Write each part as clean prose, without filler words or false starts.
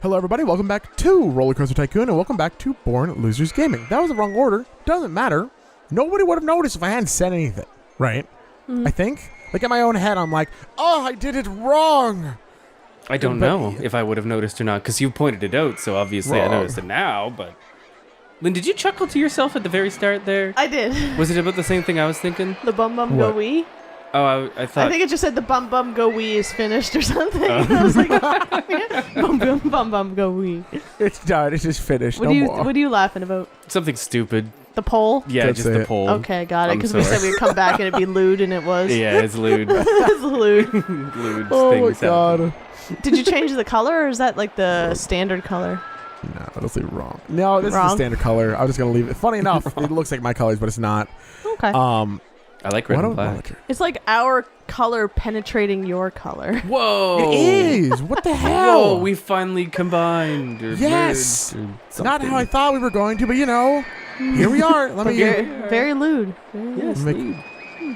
Hello everybody, welcome back to Roller Coaster Tycoon, and welcome back to Born Losers Gaming. That was the wrong order. Doesn't matter. Nobody would have noticed if I hadn't said anything, right? I think. Like in my own head, I'm like, oh, I did it wrong. I don't know if I would have noticed or not, because you pointed it out, so obviously Wrong. I noticed it now, but... Lynn, did you chuckle to yourself at the very start there? I did. Was it about the same thing I was thinking? The bum bum go What? wee. Oh, I thought... I think it just said the bum bum go wee is finished or something. I was like, bum bum go wee. It's done. It's just finished. What are you laughing about? Something stupid. The poll? Yeah, Don't just say the it. poll. Okay, got it. I'm Because we said sorry. we'd come back and it'd be lewd, and it was. Yeah, it's lewd. It's lewd. Lewd Oh my things happen. god. Did you change the color, or is that like the standard color? No, that's wrong. No, this is the Wrong. standard color. I'm just gonna leave it. Funny enough, it looks like my colors, but it's not. Okay. I like red What and a black. It's like our color penetrating your color. Whoa! It is. What the hell? Whoa, we finally combined. Or Yes. merged or Not something. how I thought we were going to, but you know, here we are. Let me. Very, very lewd. Very lewd. Yes, Make- lewd.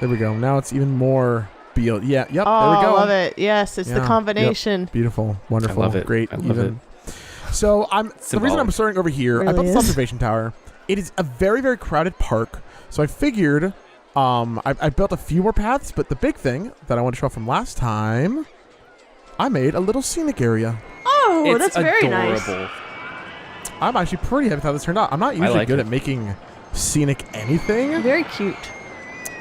There we go. Now it's even more. Yeah. Yep. Oh, there we go. love it. Yes, it's Yeah, the yep. combination. Beautiful. Wonderful. I love it. Great. I love even. So the reason Symbolic. I'm starting over here, I Really built this is. observation tower. It is a very, very crowded park. So I figured I built a few more paths, but the big thing that I want to show off from last time, I made a little scenic area. Oh, It's that's very adorable. nice. I'm actually pretty happy with how this turned out. I'm not usually like good it. at making scenic anything. Very cute.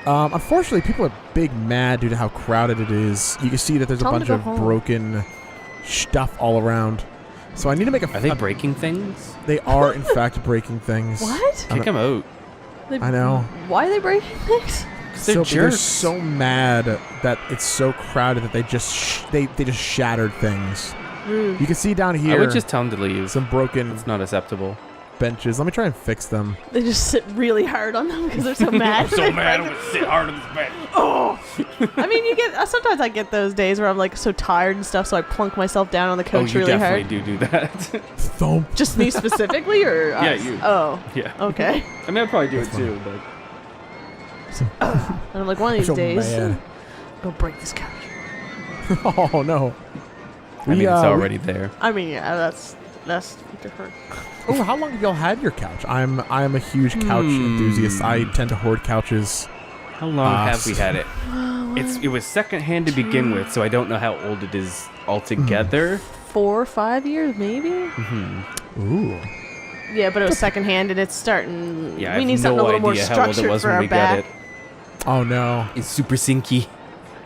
Unfortunately, people are big mad due to how crowded it is. You can see that there's Tell a 'em bunch to go of home. broken stuff all around. So I need to make Are they breaking things? They are, in fact, breaking things. What? I Kick them out. They- I know. Why are they breaking things? They're They're jerks. so mad that it's so crowded that they just they just shattered things. Rude. You can see down I here would just tell them to leave. some broken It's not acceptable. benches. Let me try and fix them. They just sit really hard on them because they're so mad. They break them. gonna sit hard on this bed. Oh. I mean, you get. Sometimes I get those days where I'm like so tired and stuff, so I plunk myself down on the Oh, coach you really definitely hard. do that. Thump. Just me specifically, or Yeah, us? you. Oh, yeah. okay. I mean, I'd probably do it That's too, but... And I'm like, one of these So days, mad. go break this couch. Oh no. I mean, it's already there. I mean, yeah, that's different. Oh, how long have y'all had your couch? I'm a huge couch enthusiast. I tend to hoard couches. How long have we had it? It was secondhand to begin with, so I don't know how old it is altogether. 4 or 5 years, maybe. Ooh. Yeah, but it was secondhand, and it's starting. Yeah, I we have need something no a little more idea how old it structured was for when our we back. got it. Oh no. It's super sinky.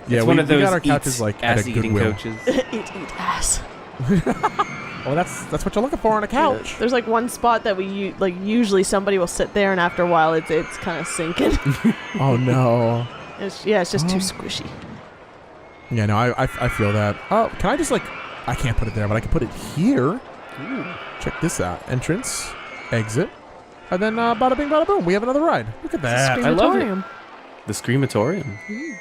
Yeah, It's we, one of we those got our couches like at a ass-eating Goodwill. coaches. Eat ass. Well, that's what you're looking for on a couch. There's like one spot that we like. Usually somebody will sit there, and after a while, it's kind of sinking. Oh no. It's just too squishy. Yeah, no, I feel that. Oh, can I just like, I can't put it there, but I can put it here. Check this out. Entrance, exit, and then bada bing, bada boom. We have another ride. Look at that. I love it. Screamatorium. The Screamatorium.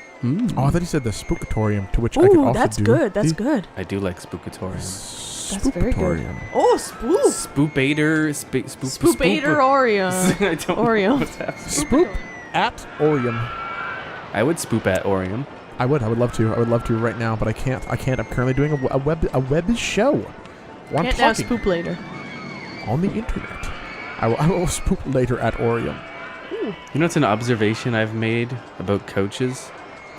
Oh, I thought you said the Spookatorium, to which I could Ooh, also that's do. good. That's the good. I do like Spookatorium. That's very good. Spookatorium. Oh, spoop. Spoopator. Spoopator Oreo. I don't Oreo. know what's happening. Spoop at Orium. I would spoop at Orium. I would love to. I would love to right now, but I can't. I'm currently doing a web show. While I'm Can't now talking spoop later. on the internet. I will spoop later at Orium. You know, it's an observation I've made about coaches.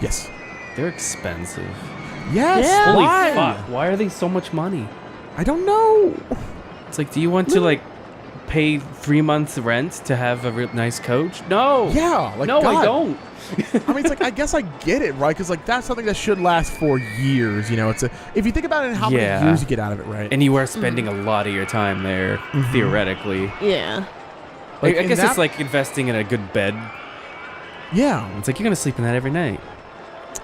Yes. They're expensive. Yes. Yeah. Holy Why? fuck! Why are they so much money? I don't know. It's like, do you want to like pay 3 months rent to have a real nice coach? No. Yeah. Like no, God. I don't. I mean, it's like I guess I get it, right? Because like that's something that should last for years. You know, it's if you think about it, and how Yeah. many years you get out of it, right? And you are spending a lot of your time there, theoretically. Yeah. Like, I in guess that- it's like investing in a good bed. yeah. It's like you're gonna sleep in that every night.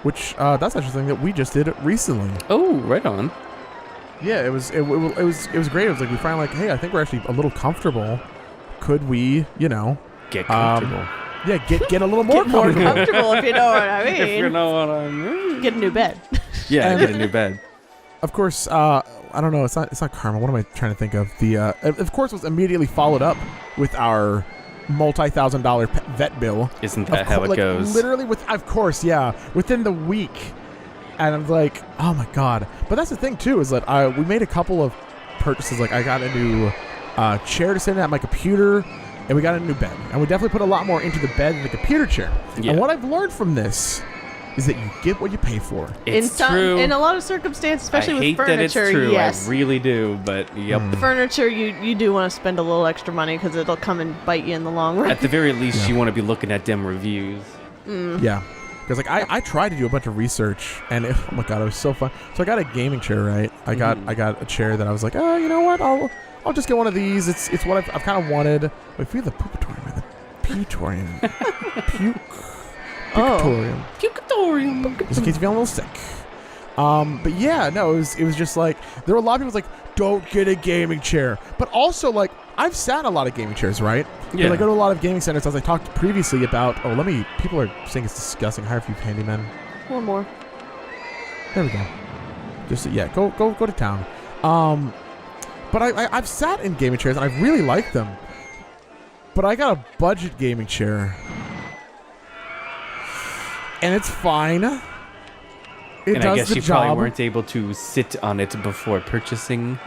Which that's actually something that we just did recently. Oh, right on. Yeah, it was great. It was like we finally like, hey, I think we're actually a little comfortable. Could we, Get comfortable. yeah, get a little more Get more comfortable. comfortable, if you know what I mean. If you know what I mean. Get a new bed. Yeah, And- get a new bed. Of course, I don't know. It's not karma. What am I trying to think of? The of course was immediately followed up with our multi-$1,000 vet bill. Isn't that how it goes? Literally, of course, yeah, within the week. And I'm like, oh my god. But that's the thing too, is that we made a couple of purchases. Like I got a new chair to sit in at my computer, and we got a new bed. And we definitely put a lot more into the bed than the computer chair. Yeah. And what I've learned from this is that you get what you pay for. It's true. In a lot of circumstances, especially I with hate furniture, that it's true. yes. I really do, but yep. Mm. The furniture, you do want to spend a little extra money because it'll come and bite you in the long run. At the very least, you want to be looking at them reviews. Yeah. Because like I tried to do a bunch of research, and oh my god, it was so fun. So I got a gaming chair, right? I got a chair that I was like, oh, you know what? I'll just get one of these. It's what I've kind of wanted. Wait, for the poopatorium, man. The putorium. Pucatorium. Pucatorium. Just in case you're feeling a little sick. But yeah, no, it was just like there were a lot of people like, don't get a gaming chair. But also like I've sat in a lot of gaming chairs, right? Yeah. But I go to a lot of gaming centers, as I talked previously about. People are saying it's disgusting. Hire a few handymen. One more. There we go. Just go to town. But I've sat in gaming chairs and I really like them. But I got a budget gaming chair. And it's fine. It And does I guess the you job. probably weren't able to sit on it before purchasing.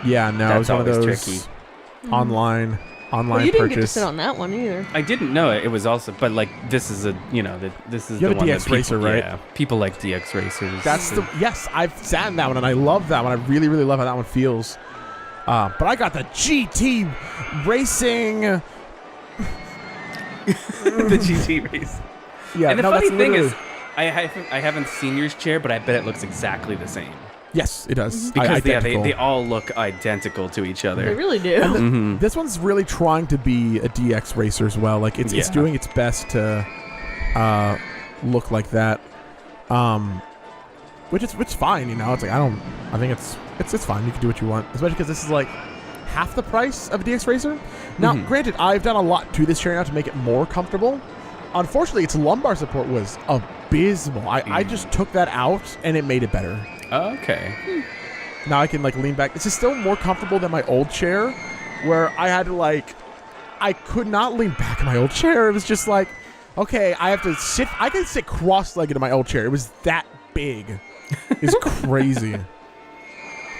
Yeah, no, it was That's one of always those tricky. online Well, you didn't get to purchase. sit on that one either. I didn't know it. It was also, but like this is this is You the have a one DX that Racer, people, right? Yeah, people like DX racers. That's yes, I've sat in that one and I love that one. I really, really love how that one feels. But I got the GT Racing. the GT race. Yeah, And the no, funny that's thing literally- is, I haven't seen yours chair, but I bet it looks exactly the same yes, it does. because Identical. they all look identical to each They other. really do. Mhm. This one's really trying to be a DX racer as well. Like it's Yeah. doing its best to look like that. Which is fine, you know. It's like I think it's fine. You can do what you want, especially because this is like half the price of a DX racer. Now, granted, I've done a lot to this chair now to make it more comfortable. Unfortunately, its lumbar support was abysmal. I just took that out and it made it better. Okay. Now I can like lean back. This is still more comfortable than my old chair, where I had to I could not lean back in my old chair. It was just like, okay, I have to sit. I can sit cross-legged in my old chair. It was that big. It's crazy.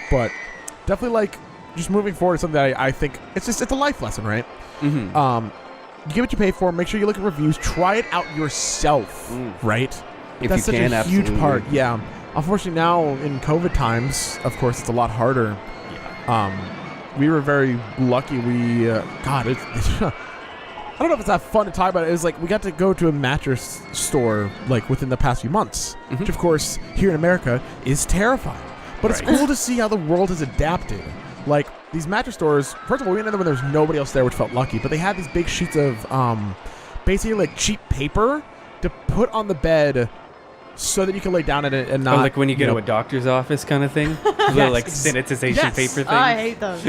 But definitely like just moving forward is something that I think it's a life lesson, right? Mm-hmm. You get what you pay for. Make sure you look at reviews. Try it out yourself, right? If That's you such can, a huge absolutely. part. Yeah. Unfortunately, now in COVID times, of course, it's a lot harder. We were very lucky. We I don't know if it's that fun to talk about it. It was like we got to go to a mattress store like within the past few months, which of course here in America is terrifying. But it's Right. cool to see how the world has adapted. Like these mattress stores, first of all, we ended up when there was nobody else there, which felt lucky. But they had these big sheets of basically like cheap paper to put on the bed so that you can lay down in it and not. like when you go know, to a doctor's office kind of thing? Little like sanitization yes. paper thing. Oh, I hate those.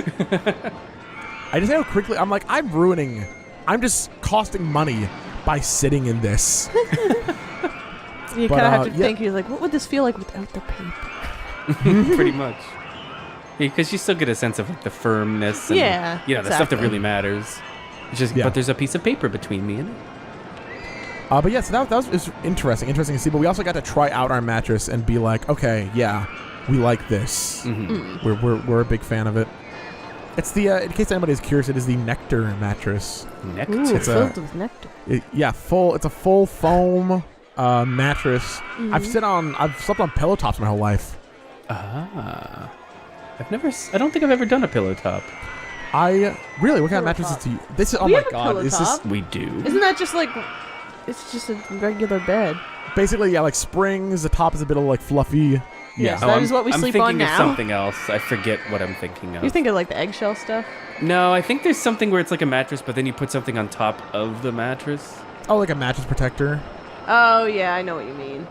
I just know quickly. I'm like, I'm just costing money by sitting in this. You But, kind of have to yeah. think. You're like, what would this feel like without the paper? Pretty much. Because you still get a sense of like the firmness and Yeah, the stuff that exactly. really matters. It's just, Yeah. but there's a piece of paper between me and it. But yeah, so that was interesting to see. But we also got to try out our mattress and be like, okay, yeah, we like this. We're a big fan of it. It's the in case anybody's curious, it is the Nectar mattress. Nectar. Ooh, It's filled with nectar. It's a full foam mattress. I've slept on pillow tops my whole life. Ah. I don't think I've ever done a pillow top. What kind of Pillow mattress top. is this? Oh We my have a god, pillow is this top. We do. Isn't that just like? It's just a regular bed. basically like springs? The top is a bit of like fluffy. Yes, Yeah. that is what we I'm sleep thinking on now. of something else. I forget what I'm thinking of. You're thinking like the eggshell stuff? No, I think there's something where it's like a mattress, but then you put something on top of the mattress. Oh, like a mattress protector. Oh yeah, I know what you mean.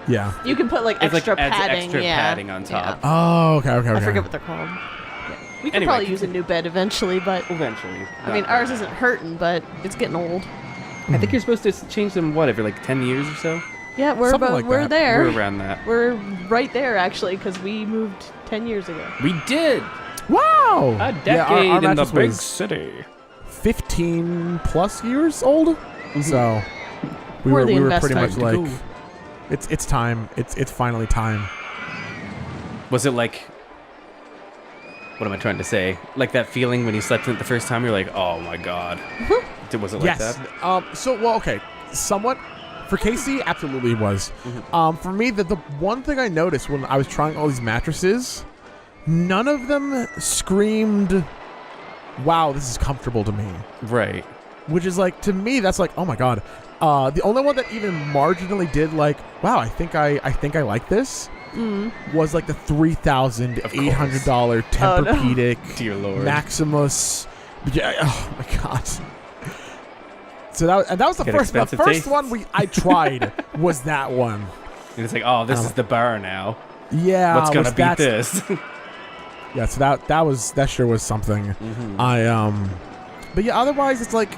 Yeah. You can put like It's extra like adds padding. extra yeah. padding on top. Yeah. Oh, okay. I forget what they're called. Yeah. We could Anyway, probably use a new bed eventually, but Eventually. I mean ours isn't hurting, but it's getting old. I think you're supposed to change them, every like 10 years or so? Yeah, we're Something like we're that. there. We're around that. We're right there actually because we moved 10 years ago. We did! Wow. A decade Yeah, our in the mattress big was city. 15 plus years old. So we Worthy were pretty investment. much Time like to go. it's time. It's finally time. Was it like what am I trying to say? Like that feeling when you slept in it the first time, you're like, oh my god. Was it like Yes. that? Okay. Somewhat. For Casey, absolutely was. For me, the one thing I noticed when I was trying all these mattresses, none of them screamed, wow, this is comfortable to me. Right. Which is like, to me, that's like, oh my god. The only one that even marginally did like, wow, I think I like this, was like the $3,800 Tempur-Pedic Dear Lord. Maximus. Yeah, oh my god. So that was the Get first. The expensive first tastes. one I tried was that one. And it's like, oh, this is the bar now. Yeah. What's gonna beat this? Yeah. So that sure was something. But yeah. Otherwise, it's like.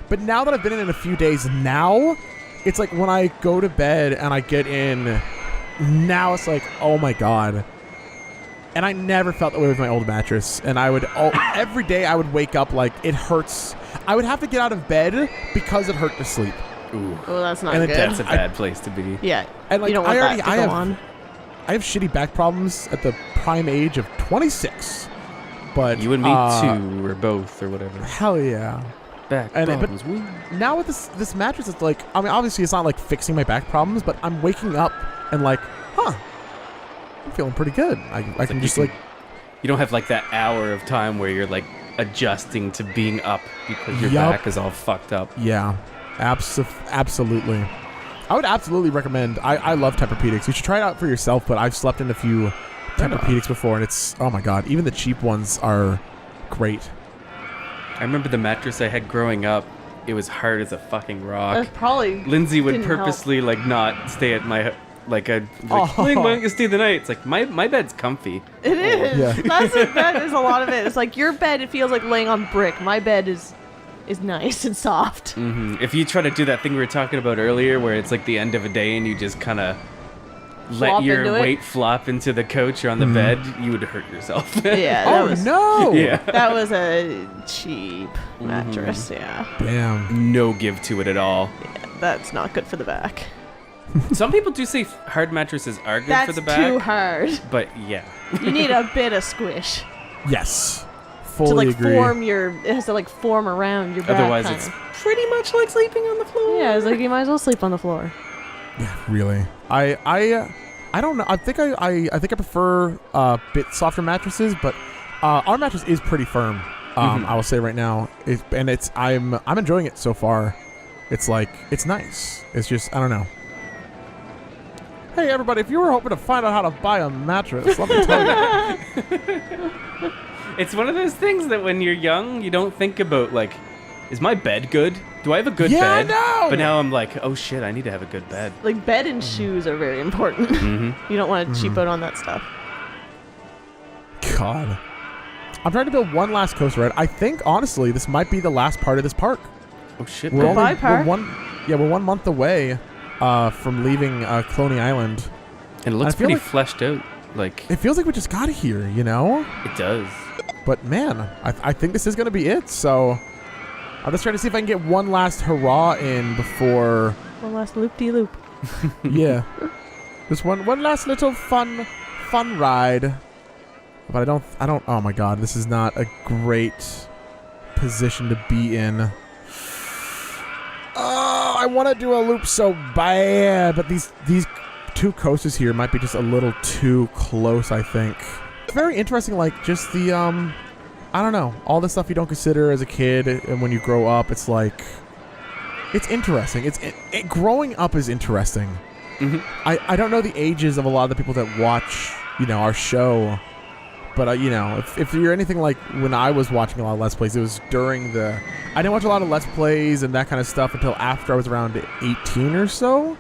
But now that I've been in it a few days, now it's like when I go to bed and I get in, now it's like, oh my god. And I never felt that way with my old mattress. And I would every day I would wake up like it hurts. I would have to get out of bed because it hurt to sleep. Ooh. Oh, that's not And good. That's a bad place to be. Yeah. And like you don't want that to I go have on. I have shitty back problems at the prime age of 26. But You and me too, or both, or whatever. Hell yeah. Back And problems. Woo. now with this mattress, it's like, I mean, obviously it's not like fixing my back problems, but I'm waking up and like, I'm feeling pretty good. I can just like. You don't have like that hour of time where you're like adjusting to being up because your Yup. back is all fucked up. Yeah, absolutely. I would absolutely recommend. I love Tempur-Pedics. You should try it out for yourself. But I've slept in a few Tempur-Pedics before, and it's, oh my god. Even the cheap ones are great. I remember the mattress I had growing up. It was hard as a fucking rock. That's probably. Lindsay would didn't help. purposely like not stay at my like I'd like, Oh. why don't you stay the night? It's like my bed's comfy. It is. Yeah. That is a lot of it. It's like your bed. It feels like laying on brick. My bed is nice and soft. If you try to do that thing we were talking about earlier, where it's like the end of a day and you just kind of let Flop your into it. weight flop into the couch or on the bed, you would hurt yourself. Yeah. That Oh was, no! Yeah. That was a cheap mattress. Yeah. Damn. No give to it at all. That's not good for the back. Some people do say hard mattresses are good That's for the back, too hard. but yeah. You need a bit of squish Yes. to Fully like agree. form your. It has to like form around your back. Otherwise, kinda. it's pretty much like sleeping on the floor. Yeah, it's like you might as well sleep on the floor. Yeah, really. I don't know. I think I prefer bit softer mattresses, but our mattress is pretty firm. I will say right now, I'm enjoying it so far. It's like, it's nice. It's just, I don't know. Hey everybody, if you were hoping to find out how to buy a mattress, let me tell you. It's one of those things that when you're young, you don't think about, like, is my bed good? Do I have a good Yeah, I bed? know! But now I'm like, oh shit, I need to have a good bed. Like bed and shoes are very important. You don't want to cheap out on that stuff. God. I'm trying to build one last coaster ride. I think, honestly, this might be the last part of this park. Oh shit. We're man. Goodbye, park. we're 1 month away from leaving Cloney Island. And it looks I feel pretty like- fleshed out. Like, It feels like we just got here, you know? it does. But man, I think this is going to be it. So I'm just trying to see if I can get one last hurrah in before. One last loop-de-loop. Yeah. Just one last little fun ride. But I don't. Oh my god, this is not a great position to be in. Oh, I want to do a loop so bad, but these two coasters here might be just a little too close, I think. It's very interesting, like just the I don't know, all the stuff you don't consider as a kid, and when you grow up, it's like it's interesting. Growing up is interesting. I don't know the ages of a lot of the people that watch, our show. But, if you're anything like when I was watching a lot of Let's Plays, it was during I didn't watch a lot of Let's Plays and that kind of stuff until after I was around 18 or so.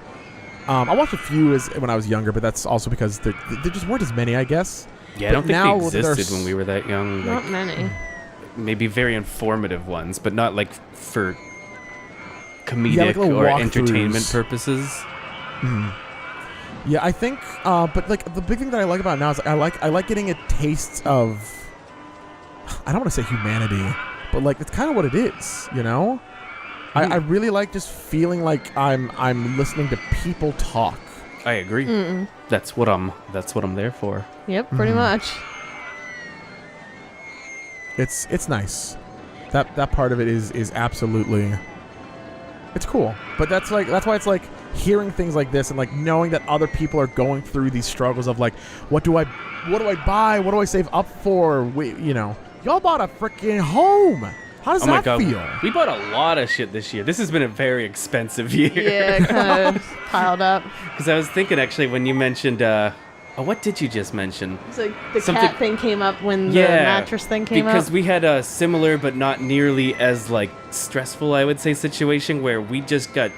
I watched a few when I was younger, but that's also because there just weren't as many, I guess. Yeah, I But don't think now they there's- existed when we were that young. Not Like, many. maybe very informative ones, but not like for Yeah, comedic like little or walkthroughs. entertainment purposes. Yeah, I think, but like the big thing that I like about it now is I like getting a taste of, I don't want to say humanity, but like it's kind of what it is, I really like just feeling like I'm listening to people talk. I agree. That's what I'm there for. Yep, pretty much. It's nice. That part of it is absolutely, it's cool. But that's why it's like hearing things like this and like knowing that other people are going through these struggles of like, what do I buy? What do I save up for? Y'all bought a freaking home. How does that feel? We bought a lot of shit this year. This has been a very expensive year. Yeah, kind of piled up. Because I was thinking, actually, when you mentioned... what did you just mention? It's like the cat thing came up when the mattress thing came up. Because we had a similar but not nearly as, like, stressful, I would say, situation where we just got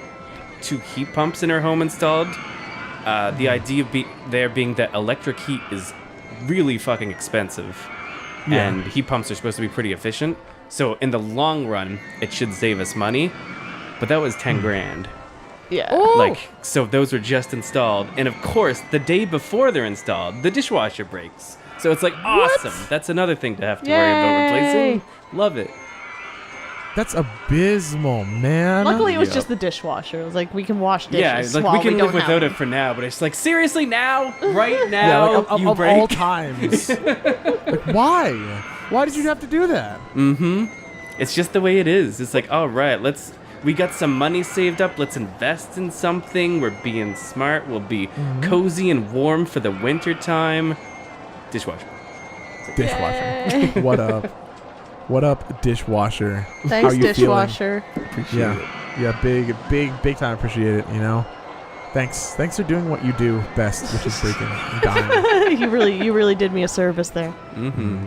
2 heat pumps in our home installed. The idea being that electric heat is really fucking expensive. Yeah. And heat pumps are supposed to be pretty efficient. So in the long run, it should save us money, but that was 10 grand. Yeah. Oh. So those were just installed. And of course, the day before they're installed, the dishwasher breaks. So it's like, awesome. That's another thing to have to worry about replacing. Love it. That's abysmal, man. Luckily, it was just the dishwasher. It was like, we can wash dishes. Yeah, it's like we can live without it for now, but it's like, seriously, now? Right now? Yeah, like, you of break? all times. Like, why? Why did you have to do that? Mm-hmm. It's just the way it is. It's like, all right, we got some money saved up. Let's invest in something. We're being smart. We'll be cozy and warm for the winter time. Dishwasher. Dishwasher. What up? What up, dishwasher? Thanks, How you dishwasher. Appreciate it. Yeah, big time appreciate it, Thanks for doing what you do best, which is breaking and dying. You really did me a service there. Mm-hmm.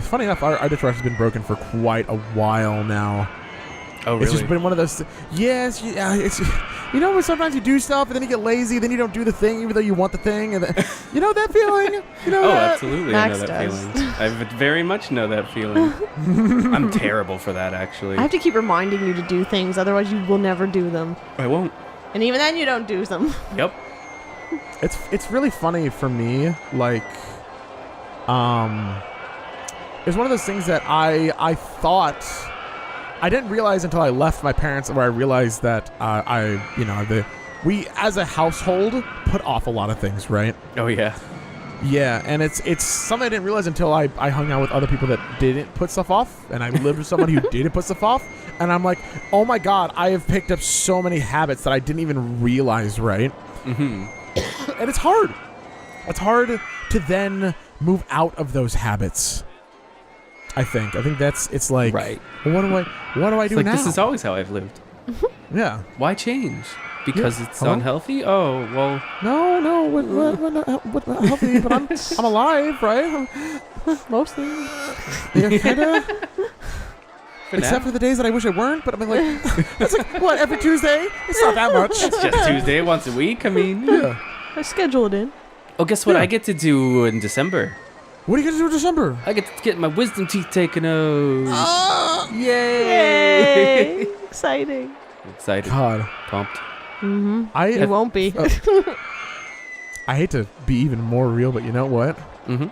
Funny enough, our dishwasher's been broken for quite a while now. Oh, really? It's just been one of those. Yes, yeah. It's when sometimes you do stuff and then you get lazy, then you don't do the thing even though you want the thing, and then, that feeling. Absolutely, Max I know that does. feeling. I very much know that feeling. I'm terrible for that, actually. I have to keep reminding you to do things, otherwise you will never do them. I won't. And even then, you don't do them. Yep. It's really funny for me, like, it's one of those things that I thought. I didn't realize until I left my parents, where I realized that we as a household put off a lot of things, right? Oh, yeah. Yeah, and it's something I didn't realize until I hung out with other people that didn't put stuff off, and I lived with someone who didn't put stuff off, and I'm like, oh my god, I have picked up so many habits that I didn't even realize, right? Mm-hmm. And it's hard. It's hard to then move out of those habits. I think it's like, right. Well, what do I do like, now? this is always how I've lived. Yeah. Why change? Because it's Hello? unhealthy? Oh, well. No, what healthy, but I'm alive, right? Mostly. Yeah, kinda. For Except now. for the days that I wish I weren't, but I'm like, it's like, what, every Tuesday? It's not that much. It's just Tuesday once a week. I mean. Yeah. I schedule it in. Oh, guess what Yeah. I get to do in December? What are you going to do in December? I get to get my wisdom teeth taken out. Yay! Exciting. Excited. God. Pumped. Mm-hmm. I It won't be. hate to be even more real, but you know what? Mm-hmm.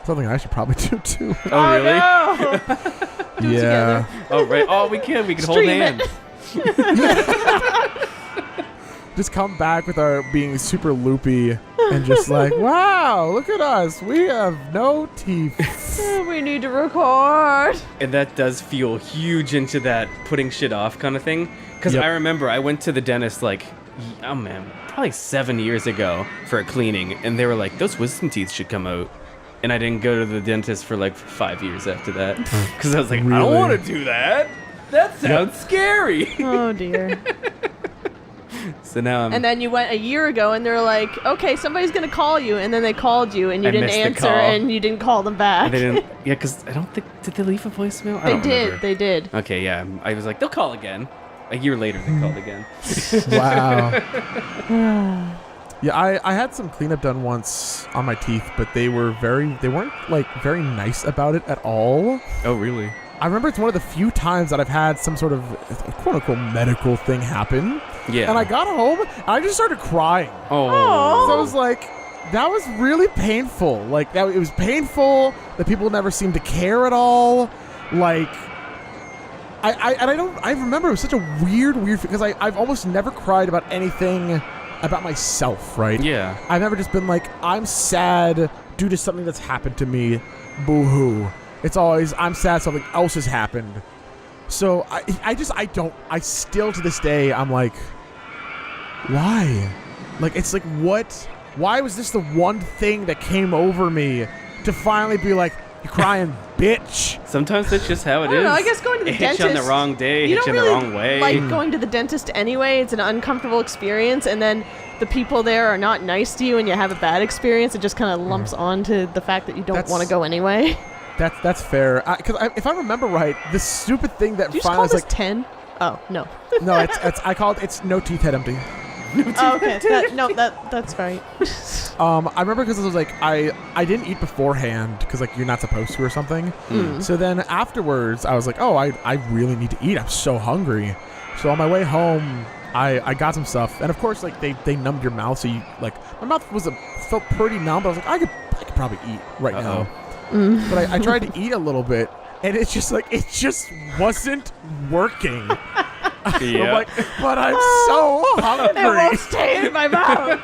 Something I should probably do too. Oh, really? No. Do it Yeah. together. Oh, right. Oh, we can. We can hold Stream it. hands. Just come back with our being super loopy and just like, wow, look at us. We have no teeth. We need to record. And that does feel huge into that putting shit off kind of thing. Because Yep. I remember I went to the dentist probably 7 years ago for a cleaning. And they were like, those wisdom teeth should come out. And I didn't go to the dentist for like 5 years after that. Because I was like, I Really? don't want to do that. That sounds scary. Oh dear. So now I'm... And then you went a year ago and they're like, okay, somebody's going to call you. And then they called you and you I didn't missed the answer call. and you didn't call them back. They didn't... Yeah, because I don't think... Did they leave a voicemail? I They don't did. remember. They did. Okay, yeah. I was like, they'll call again. A year later, they called again. Wow. Yeah, I had some cleanup done once on my teeth, but they weren't like very nice about it at all. Oh, really? I remember it's one of the few times that I've had some sort of quote unquote medical thing happen. Yeah. And I got home and I just started crying. Oh. So I was like, that was really painful. Like that, it was painful that people never seemed to care at all. Like, I remember it was such a weird because I've almost never cried about anything about myself, right? Yeah. I've never just been like, I'm sad due to something that's happened to me. boo-hoo. It's always, I'm sad something else has happened. So I still to this day, I'm like, why? Like, it's like, what? Why was this the one thing that came over me to finally be like, you're crying, bitch? Sometimes that's just how it I don't is. know, I guess going to the it hits dentist. you on the wrong day, You hits you don't in the really wrong way. like going to the dentist anyway. It's an uncomfortable experience, and then the people there are not nice to you, and you have a bad experience. It just kind of lumps onto the fact that you don't want to go anyway. That's fair. Because if I remember right, the stupid thing that Did you just finally call was this 10? Oh, no. no, I called it's no teeth head empty. Oh, okay. That's right. I remember because it was like I didn't eat beforehand because like you're not supposed to or something. So then afterwards I was like, oh, I really need to eat. I'm so hungry. So on my way home, I got some stuff, and of course like they numbed your mouth, so you like my mouth felt pretty numb, but I was like I could probably eat right now. But I tried to eat a little bit, and it's just like it just wasn't working. I'm like, but I'm so hungry. It won't stay in my mouth.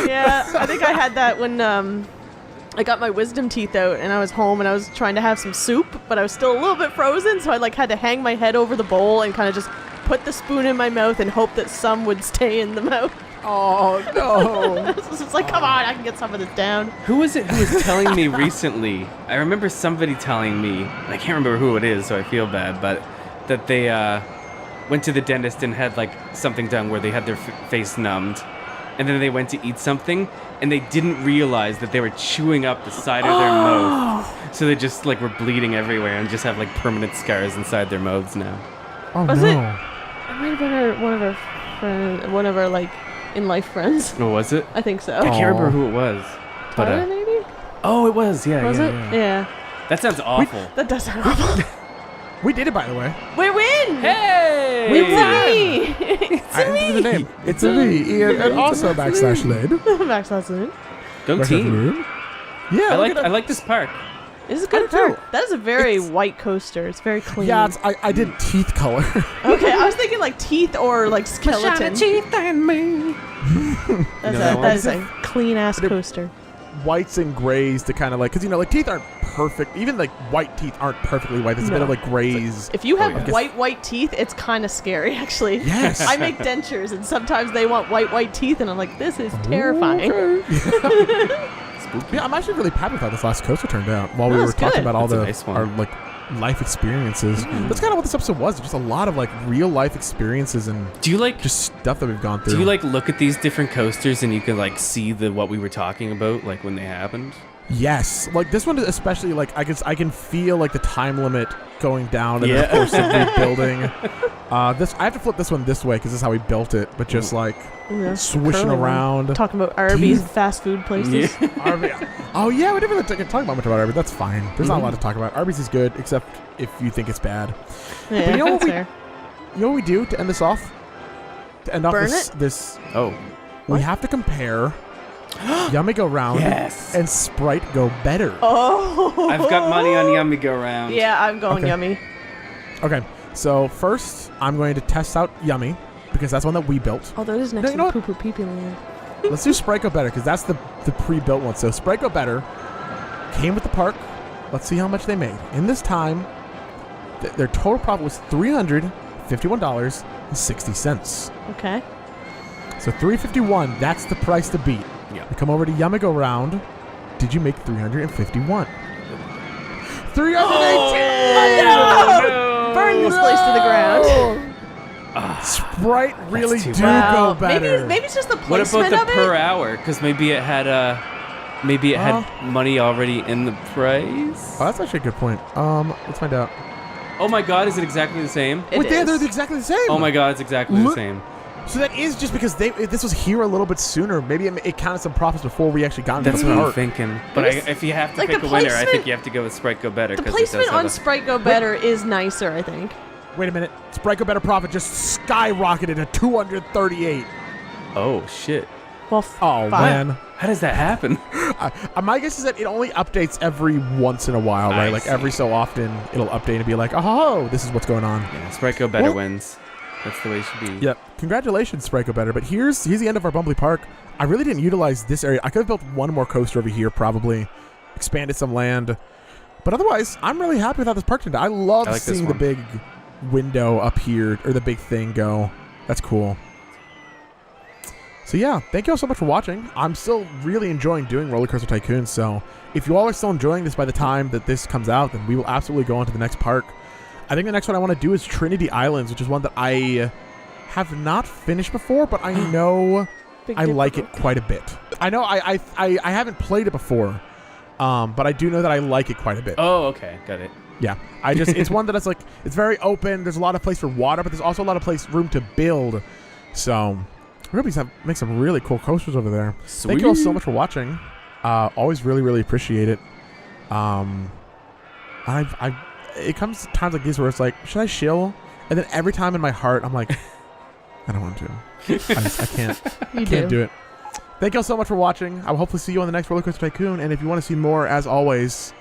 Yeah, I think I had that when I got my wisdom teeth out, and I was home, and I was trying to have some soup, but I was still a little bit frozen, so I like had to hang my head over the bowl and kind of just put the spoon in my mouth and hope that some would stay in the mouth. Oh no! It's like, come on, I can get some of this down. Who was it who was telling me recently? I remember somebody telling me, and I can't remember who it is, so I feel bad, but that they went to the dentist and had like something done where they had their face numbed, and then they went to eat something, and they didn't realize that they were chewing up the side of their mouth, so they just like were bleeding everywhere and just have like permanent scars inside their mouths now. Oh Was no! it might have been one of our like in life friends. Oh, was it? I think so. I can't remember who it was. But Tyler, maybe? oh, it was. Yeah, Was yeah, it? yeah. Yeah. That sounds awful. That does sound awful. We did it, by the way. We win! Hey! We win! It's I entered the name. It's a me, and also backslash lid. Backslash lid. Go Backslash team. lid. Yeah, I look at like this park. This is a good I do too. park. That is a very white coaster. It's very clean. Yeah, I did teeth color. Okay, I was thinking like teeth or like skeleton. teeth and me. That is a clean ass coaster. Whites and grays to kind of like, because like teeth aren't perfect. Even like white teeth aren't perfectly white. There's a bit of like grays. If you have yeah. white teeth, it's kind of scary, actually. Yes. I make dentures, and sometimes they want white teeth, and I'm like, this is terrifying. Okay. Yeah, I'm actually really happy with how this last coaster turned out. While we were talking about all That's a nice one. our like life experiences, that's kind of what this episode was. Just a lot of like real life experiences and Do you like just stuff that we've gone through. Do you like look at these different coasters and you can like see what we were talking about like when they happened? Yes, like this one especially. Like I can feel like the time limit going down and Yeah. the course of rebuilding. This I have to flip this one this way because this is how we built it. But just like Yeah, swishing curling. around. Talking about Arby's fast food places. Arby's. Oh yeah, we didn't really talk about much about Arby's. That's fine. There's not a lot to talk about. Arby's is good, except if you think it's bad. Yeah, But you know what that's we- fair. You know what we do to end this off? To end off Burn this, Oh. we have to compare Yummy Go Round Yes. and Sprite Go Better. Oh. I've got money on Yummy Go Round. Yeah, I'm going Okay. yummy. Okay, so first I'm going to test out Yummy because that's one that we built. Oh, that is next No, to you know the what? poo poo pee pee land. Let's do Sprite Go Better because that's the pre-built one. So Sprite Go Better came with the park. Let's see how much they made. In this time, their total profit was $351.60. Okay. So $351, that's the price to beat. Yeah. We come over to Yummy Go Round. Did you make $351? $318! no! Burn this place to the ground. Sprite really too do bad. go better. Maybe it's just the What placement about the of per it. hour? Because maybe it had had money already in the price. Oh, that's actually a good point. Let's find out. Oh my God! Is it exactly the same? It Wait, they're is. exactly the same. Oh my God! It's exactly the Look- same. So that is just because this was here a little bit sooner. Maybe it counted some profits before we actually got into That's the what I'm park. thinking. But It is- if you have to like pick the a winner, I placement- think you have to go with Sprite Go Better. The 'cause it does placement have on a- Sprite Go Better is nicer, I think. Wait a minute. Sprite Go Better profit just skyrocketed to 238. Oh shit! Well, Oh fine. man. How does that happen? My guess is that it only updates every once in a while, right? I Like see. every so often, it'll update and be like, "Oh, this is what's going on." Yeah, Sprite Go Better Well- wins. That's the way it should be. Yep. Congratulations, Sprite Go Better. But here's the end of our Bumblebee Park. I really didn't utilize this area. I could have built one more coaster over here, probably expanded some land. But otherwise, I'm really happy with how this park turned out. I love I like this seeing the one. big window up here, or the big thing go. That's cool. So yeah, thank you all so much for watching. I'm still really enjoying doing Roller Coaster Tycoon, so if you all are still enjoying this by the time that this comes out, then we will absolutely go on to the next park. I think the next one I want to do is Trinity Islands, which is one that I have not finished before, but I know I like it quite a bit. I know I haven't played it before, but I do know that I like it quite a bit. Oh, okay. Got it. Yeah, it's one that it's very open. There's a lot of place for water, but there's also a lot of room to build. So we're gonna make some really cool coasters over there. Sweet. Thank you all so much for watching. Always really, really appreciate it. It comes to times like these where it's like, should I shill? And then every time in my heart, I'm like, I don't want to. I can't. Can't do it. Thank you all so much for watching. I will hopefully see you on the next Roller Coaster Tycoon. And if you want to see more, as always,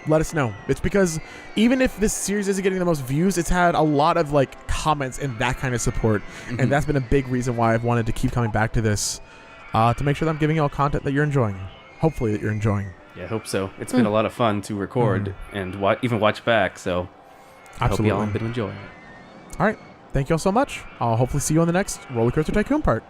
let us know. It's because even if this series isn't getting the most views, it's had a lot of comments and that kind of support. Mm-hmm. And that's been a big reason why I've wanted to keep coming back to this, to make sure that I'm giving you all content that you're enjoying. Hopefully that you're enjoying. Yeah, I hope so. It's been a lot of fun to record and even watch back, so I hope you all have been enjoying it. All right. Thank you all so much. I'll hopefully see you on the next Roller Coaster Tycoon part.